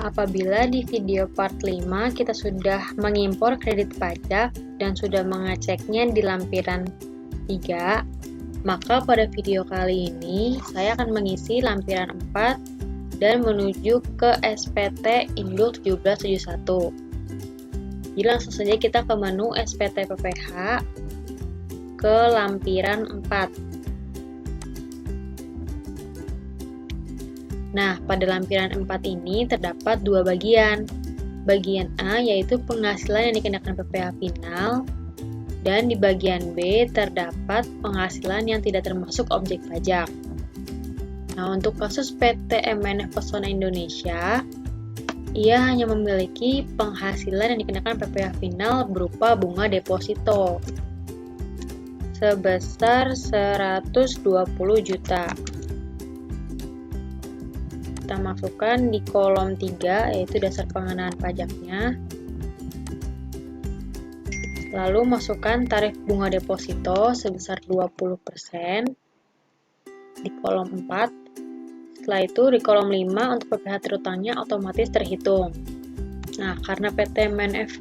Apabila di video part 5 kita sudah mengimpor kredit pajak dan sudah mengeceknya di lampiran 3, maka pada video kali ini saya akan mengisi lampiran 4 dan menuju ke SPT Induk 1771. Jadi langsung saja kita ke menu SPT PPH ke lampiran 4. Nah, pada lampiran 4 ini terdapat dua bagian. Bagian A yaitu penghasilan yang dikenakan PPh final, dan di bagian B terdapat penghasilan yang tidak termasuk objek pajak. Nah, untuk kasus PT MNF Pesona Indonesia, ia hanya memiliki penghasilan yang dikenakan PPh final berupa bunga deposito sebesar 120 juta. Kita masukkan di kolom 3 yaitu dasar pengenaan pajaknya, lalu masukkan tarif bunga deposito sebesar 20% di kolom 4. Setelah itu di kolom 5 untuk PPh terutangnya otomatis terhitung. Nah, karena PT MNF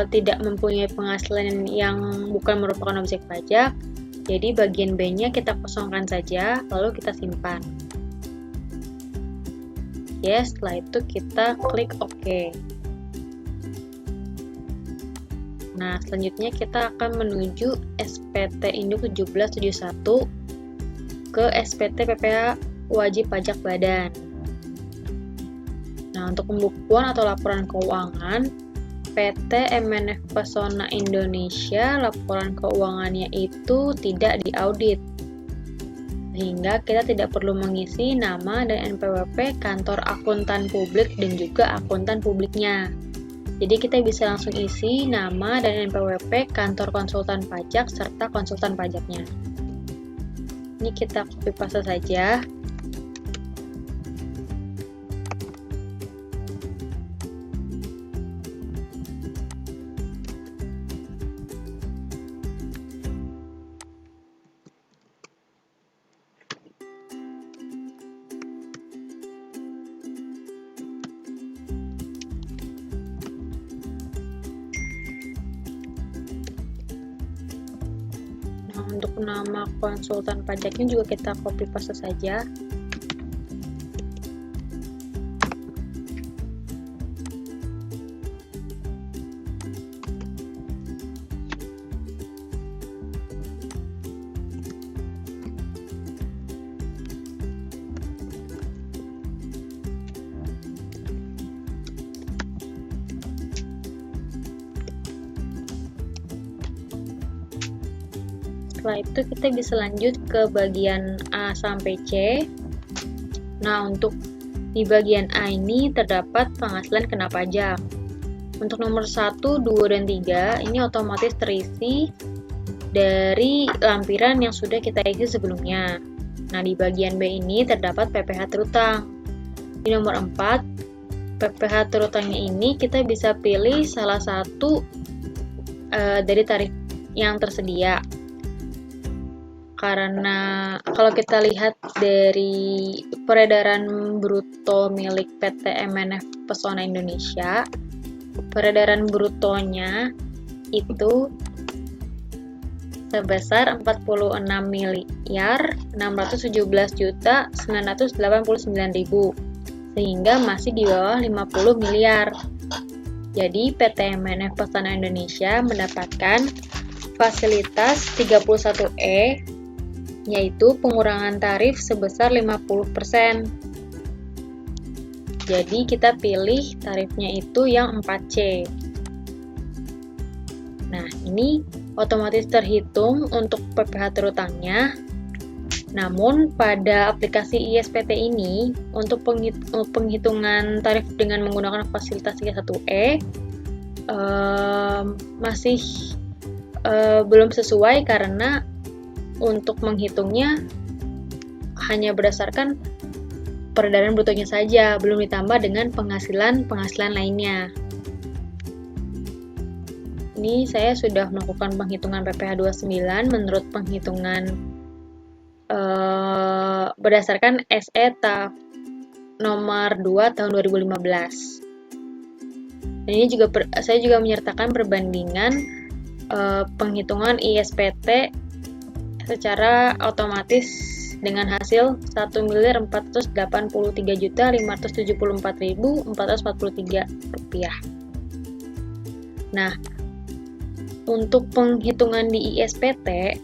tidak mempunyai penghasilan yang bukan merupakan objek pajak, jadi bagian B-nya kita kosongkan saja lalu kita simpan. Setelah itu kita klik OK. Nah, selanjutnya kita akan menuju SPT Induk 1771 ke SPT PPh Wajib Pajak Badan. Nah, untuk pembukuan atau laporan keuangan PT MNF Pesona Indonesia, laporan keuangannya itu tidak diaudit, sehingga kita tidak perlu mengisi nama dan NPWP kantor akuntan publik dan juga akuntan publiknya. Jadi kita bisa langsung isi nama dan NPWP kantor konsultan pajak serta konsultan pajaknya. Ini kita copy paste saja. Untuk nama konsultan pajaknya juga kita copy paste saja. Setelah itu kita bisa lanjut ke bagian A sampai C. Nah, untuk di bagian A ini terdapat penghasilan kena pajak. Untuk nomor 1, 2, dan 3 ini otomatis terisi dari lampiran yang sudah kita isi sebelumnya. Nah, di bagian B ini terdapat PPh terutang. Di nomor 4, PPh terutangnya ini kita bisa pilih salah satu dari tarif yang tersedia. Karena kalau kita lihat dari peredaran bruto milik PT MNF Pesona Indonesia, peredaran brutonya itu sebesar 46.617.989.000, sehingga masih di bawah 50 miliar. Jadi PT MNF Pesona Indonesia mendapatkan fasilitas 31E, yaitu pengurangan tarif sebesar 50%. Jadi kita pilih tarifnya itu yang 4C. Nah, ini otomatis terhitung untuk PPh terutangnya. Namun pada aplikasi ISPT ini untuk penghitungan tarif dengan menggunakan fasilitas 31E masih belum sesuai karena untuk menghitungnya hanya berdasarkan peredaran brutonya saja, belum ditambah dengan penghasilan lainnya. Ini saya sudah melakukan penghitungan PPh 29 menurut penghitungan berdasarkan SE nomor 2 tahun 2015. Dan ini juga saya juga menyertakan perbandingan penghitungan ISPT secara otomatis dengan hasil 1.483.574.443 rupiah. Nah, untuk penghitungan di ISPT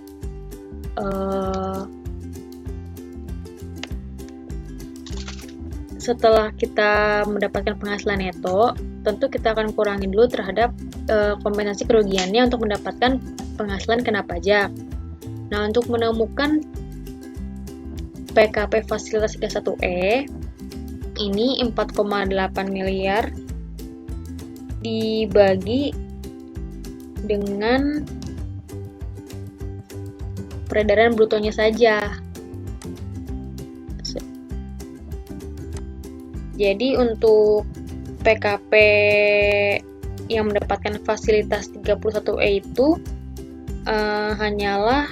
setelah kita mendapatkan penghasilan neto, tentu kita akan kurangi dulu terhadap kompensasi kerugiannya untuk mendapatkan penghasilan kena pajak. Nah, untuk menemukan PKP fasilitas 31E, ini 4,8 miliar dibagi dengan peredaran brutonya saja. Jadi untuk PKP yang mendapatkan fasilitas 31E itu hanyalah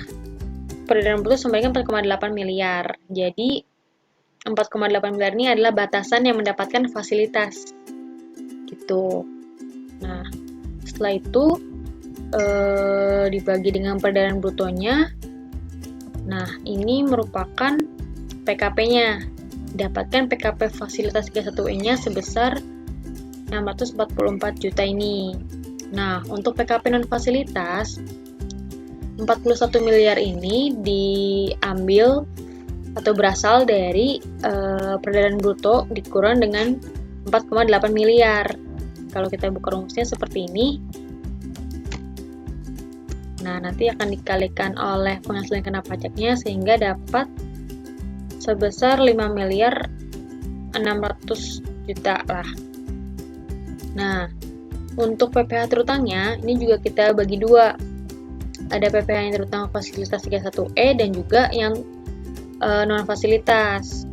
peredaran bruto sebanyak 4,8 miliar. Jadi 4,8 miliar ini adalah batasan yang mendapatkan fasilitas. Gitu. Nah, setelah itu dibagi dengan peredaran brutonya. Nah, ini merupakan PKP-nya. Dapatkan PKP fasilitas 31E-nya sebesar 644 juta ini. Nah, untuk PKP non-fasilitas, 41 miliar ini diambil atau berasal dari peredaran bruto dikurang dengan 4,8 miliar. Kalau kita buka rumusnya seperti ini. Nah, nanti akan dikalikan oleh penghasilan kena pajaknya sehingga dapat sebesar 5.600.000.000 lah. Nah, untuk PPh terutangnya ini juga kita bagi dua. Ada PPh yang terutang fasilitas 31E dan juga yang non fasilitas.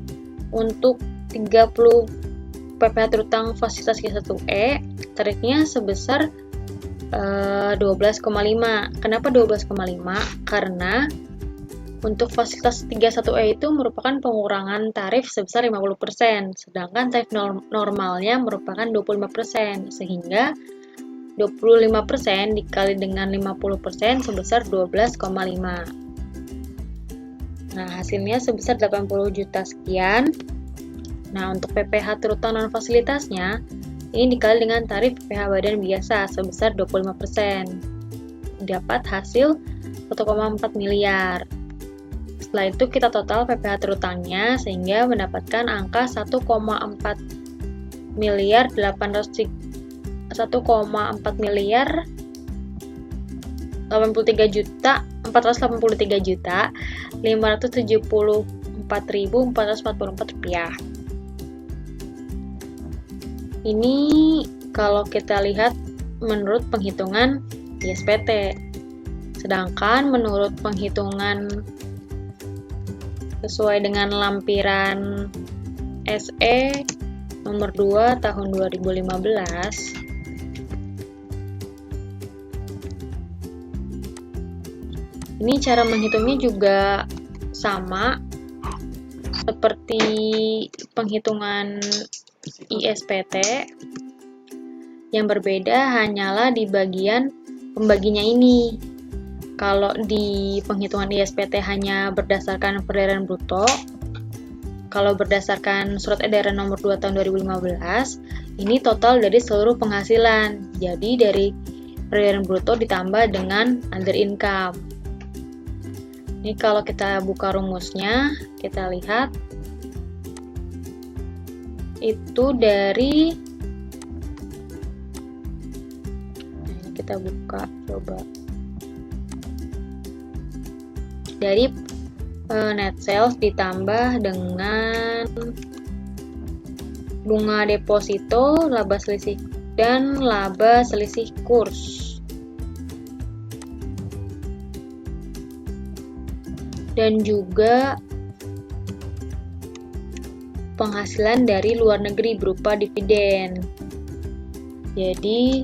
Untuk 30 PPh terutang fasilitas 31E, tarifnya sebesar 12,5. Kenapa 12,5? Karena untuk fasilitas 31E itu merupakan pengurangan tarif sebesar 50%, sedangkan tarif normalnya merupakan 25%, sehingga 25% dikali dengan 50% sebesar 12,5. Nah, hasilnya sebesar 80 juta sekian. Nah, untuk PPh terutang non fasilitasnya, ini dikali dengan tarif PPh badan biasa sebesar 25%. Dapat hasil 1,4 miliar. Setelah itu kita total PPh terutangnya sehingga mendapatkan angka 1,4 miliar 483 juta 574.444 rupiah. Ini kalau kita lihat menurut penghitungan ISPT. Sedangkan menurut penghitungan sesuai dengan lampiran SE nomor 2 tahun 2015, ini cara menghitungnya juga sama seperti penghitungan ISPT. Yang berbeda hanyalah di bagian pembaginya ini. Kalau di penghitungan ISPT hanya berdasarkan peredaran bruto, kalau berdasarkan surat edaran nomor 2 tahun 2015, ini total dari seluruh penghasilan. Jadi dari peredaran bruto ditambah dengan other income. Ini kalau kita buka rumusnya, kita lihat itu dari, ini kita buka coba. Dari net sales ditambah dengan bunga deposito, laba selisih dan laba selisih kurs. Dan juga penghasilan dari luar negeri berupa dividen. Jadi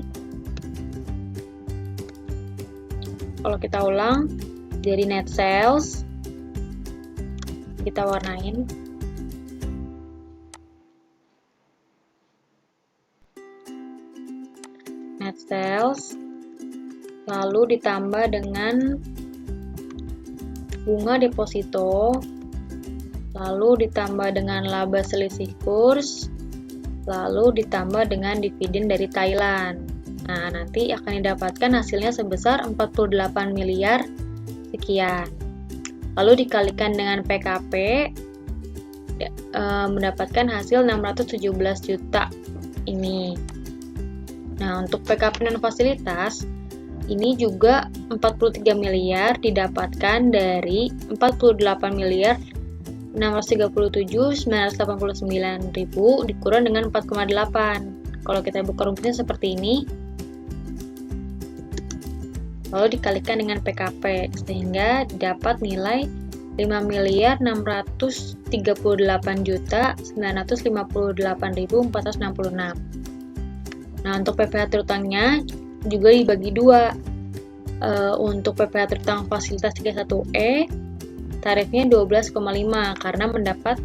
kalau kita ulang, dari net sales kita warnain sales, lalu ditambah dengan bunga deposito, lalu ditambah dengan laba selisih kurs, lalu ditambah dengan dividen dari Thailand. Nah, nanti akan didapatkan hasilnya sebesar 48 miliar sekian. Lalu dikalikan dengan PKP, mendapatkan hasil 617 juta ini. Nah, untuk PKP non fasilitas, ini juga 43 miliar didapatkan dari 48 miliar 637.989.000 dikurang dengan 4,8. Kalau kita buka rumusnya seperti ini, lalu dikalikan dengan PKP, sehingga dapat nilai 5.638.958.466. Nah, untuk PPh terutangnya juga dibagi dua. Untuk PPh terutang fasilitas 31E, tarifnya 12,5 karena mendapat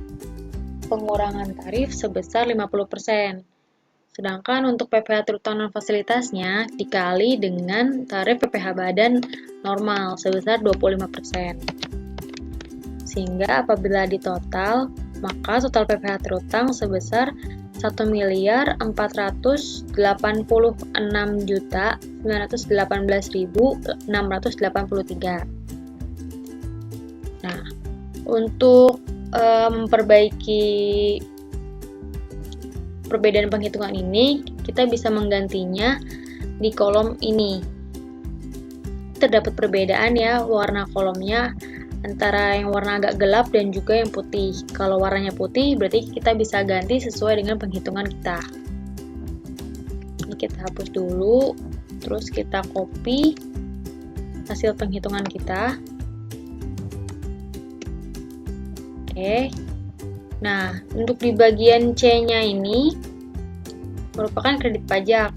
pengurangan tarif sebesar 50%. Sedangkan untuk PPh terutang non fasilitasnya dikali dengan tarif PPh badan normal sebesar 25%. Sehingga apabila ditotal, maka total PPh terutang sebesar 1.466.918.683. Nah, untuk memperbaiki perbedaan penghitungan ini, kita bisa menggantinya di kolom ini. Terdapat perbedaan ya warna kolomnya antara yang warna agak gelap dan juga yang putih. Kalau warnanya putih berarti kita bisa ganti sesuai dengan penghitungan kita. Ini kita hapus dulu, terus kita copy hasil penghitungan kita. Oke. Nah, untuk di bagian C-nya ini merupakan kredit pajak.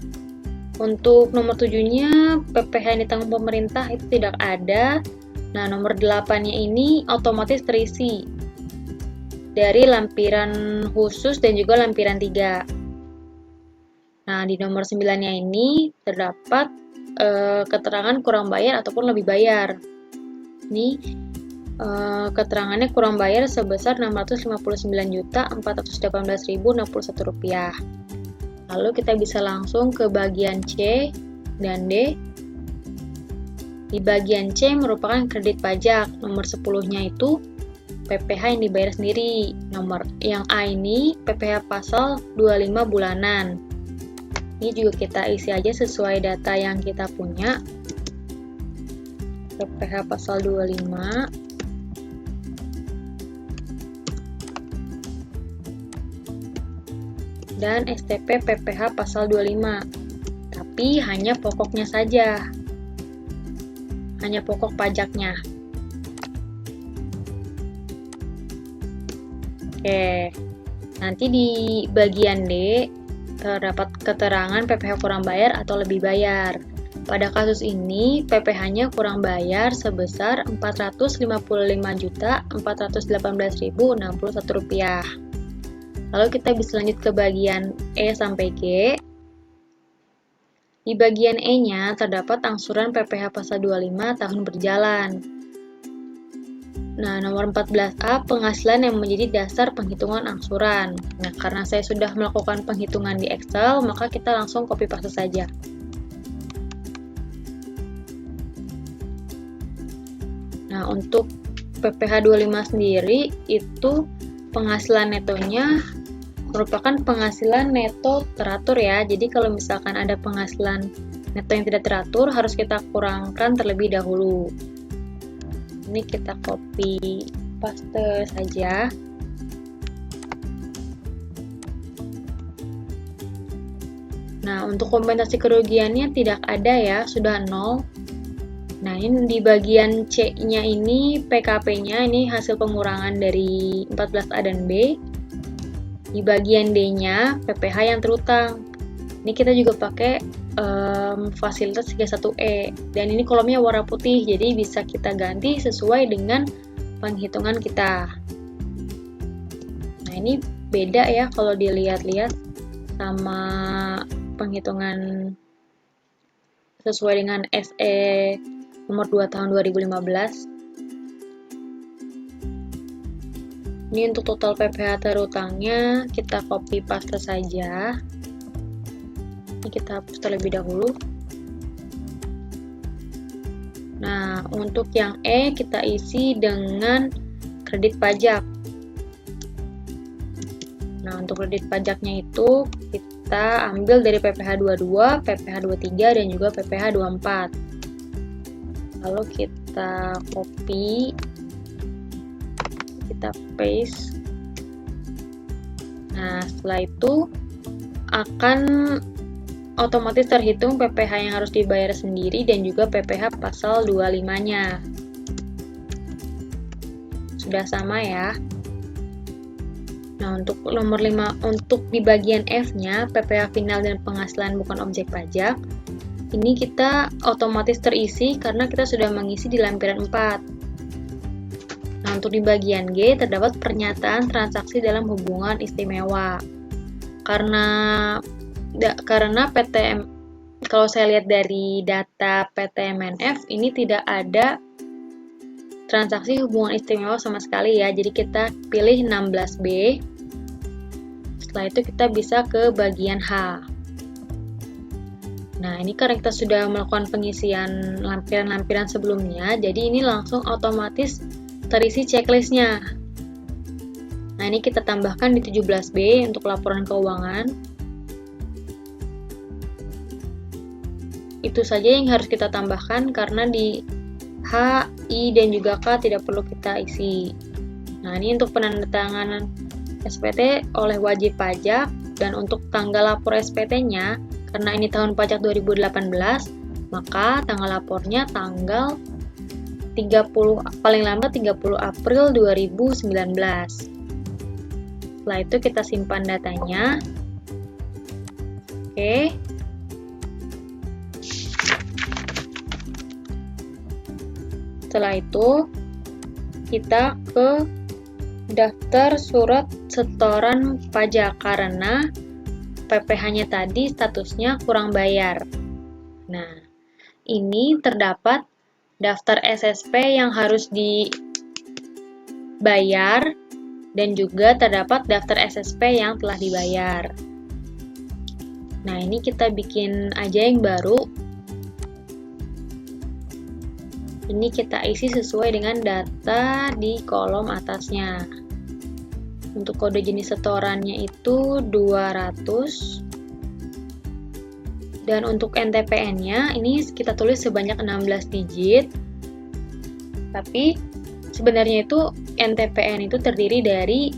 Untuk nomor 7-nya PPh yang ditanggung pemerintah itu tidak ada. Nah, nomor 8-nya ini otomatis terisi dari lampiran khusus dan juga lampiran 3. Nah, di nomor 9-nya ini terdapat keterangan kurang bayar ataupun lebih bayar. Ini keterangannya kurang bayar sebesar Rp659.418.061. Lalu kita bisa langsung ke bagian C dan D. Di bagian C merupakan kredit pajak. Nomor 10-nya itu PPh yang dibayar sendiri. Nomor yang A ini PPh pasal 25 bulanan. Ini juga kita isi aja sesuai data yang kita punya. PPh pasal 25. Dan STP PPh pasal 25, tapi hanya pokoknya saja, hanya pokok pajaknya. Oke, nanti di bagian D terdapat keterangan PPh kurang bayar atau lebih bayar. Pada kasus ini PPh-nya kurang bayar sebesar Rp455.418.061. Lalu kita bisa lanjut ke bagian E sampai G. Di bagian E-nya terdapat angsuran PPh pasal 25 tahun berjalan. Nah, nomor 14A penghasilan yang menjadi dasar penghitungan angsuran. Nah, karena saya sudah melakukan penghitungan di Excel, maka kita langsung copy paste saja. Nah, untuk PPh 25 sendiri itu penghasilan netonya merupakan penghasilan neto teratur ya. Jadi kalau misalkan ada penghasilan neto yang tidak teratur, harus kita kurangkan terlebih dahulu. Ini kita copy paste saja. Nah, untuk kompensasi kerugiannya tidak ada ya, sudah 0. Nah, ini di bagian C-nya ini PKP-nya ini hasil pengurangan dari 14A dan B. Di bagian D-nya PPh yang terutang. Ini kita juga pakai fasilitas 31E dan ini kolomnya warna putih, jadi bisa kita ganti sesuai dengan penghitungan kita. Nah, ini beda ya kalau dilihat-lihat sama penghitungan sesuai dengan SE nomor 2 tahun 2015. Ini untuk total PPh terutangnya kita copy paste saja. Ini kita hapus terlebih dahulu. Nah, untuk yang E kita isi dengan kredit pajak. Nah, untuk kredit pajaknya itu kita ambil dari PPh 22, PPh 23, dan juga PPh 24. Lalu kita copy, kita paste. Nah, setelah itu akan otomatis terhitung PPh yang harus dibayar sendiri dan juga PPh pasal 25-nya. Sudah sama ya. Nah, untuk nomor 5, untuk di bagian F-nya, PPh final dan penghasilan bukan objek pajak, ini kita otomatis terisi karena kita sudah mengisi di lampiran 4. Nah, untuk di bagian G, terdapat pernyataan transaksi dalam hubungan istimewa. Karena PTM, kalau saya lihat dari data PTMNF, ini tidak ada transaksi hubungan istimewa sama sekali ya. Jadi kita pilih 16B. Setelah itu kita bisa ke bagian H. Nah, ini karena kita sudah melakukan pengisian lampiran-lampiran sebelumnya, jadi ini langsung otomatis terisi checklistnya. Nah, ini kita tambahkan di 17B untuk laporan keuangan. Itu saja yang harus kita tambahkan karena di H, I, dan juga K tidak perlu kita isi. Nah, ini untuk penandatanganan SPT oleh wajib pajak, dan untuk tanggal lapor SPT-nya, karena ini tahun pajak 2018, maka tanggal lapornya tanggal 30, paling lambat 30 April 2019. Setelah itu kita simpan datanya. Oke. Setelah itu kita ke daftar surat setoran pajak karena PPh-nya tadi statusnya kurang bayar. Nah, ini terdapat daftar SSP yang harus dibayar dan juga terdapat daftar SSP yang telah dibayar. Nah, ini kita bikin aja yang baru. Ini kita isi sesuai dengan data di kolom atasnya. Untuk kode jenis setorannya itu 200. Dan untuk NTPN-nya ini kita tulis sebanyak 16 digit. Tapi sebenarnya itu NTPN itu terdiri dari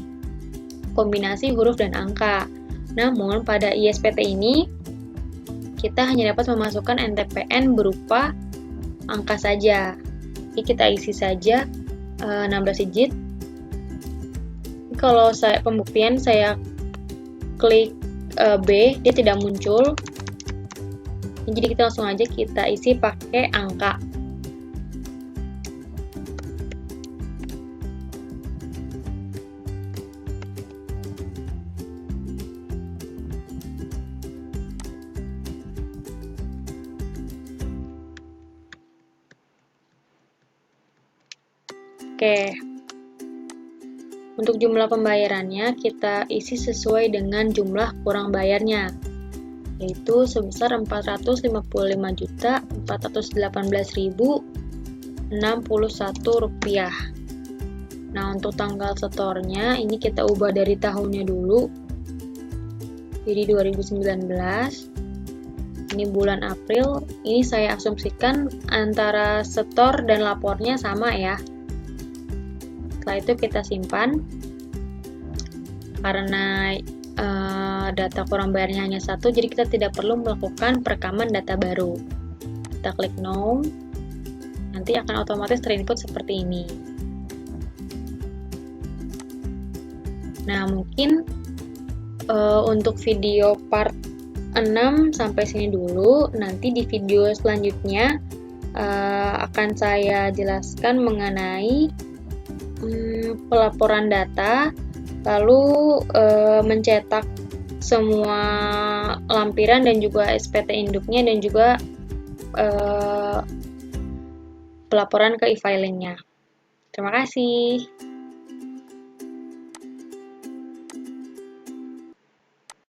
kombinasi huruf dan angka. Namun pada ISPT ini kita hanya dapat memasukkan NTPN berupa angka saja. Jadi kita isi saja 16 digit. Kalau saya pembuktian saya klik B, dia tidak muncul. Jadi kita langsung aja kita isi pakai angka. Oke. Untuk jumlah pembayarannya kita isi sesuai dengan jumlah kurang bayarnya, yaitu sebesar Rp455.418.061. Nah, untuk tanggal setornya ini kita ubah dari tahunnya dulu. Jadi 2019. Ini bulan April. Ini saya asumsikan antara setor dan lapornya sama ya. Setelah itu kita simpan. Karena data kurang bayarnya hanya 1, jadi kita tidak perlu melakukan perekaman data baru. Kita klik No, nanti akan otomatis terinput seperti ini. Nah, mungkin untuk video part 6 sampai sini dulu. Nanti di video selanjutnya akan saya jelaskan mengenai pelaporan data, lalu mencetak semua lampiran dan juga SPT induknya, dan juga pelaporan ke e-filingnya. Terima kasih.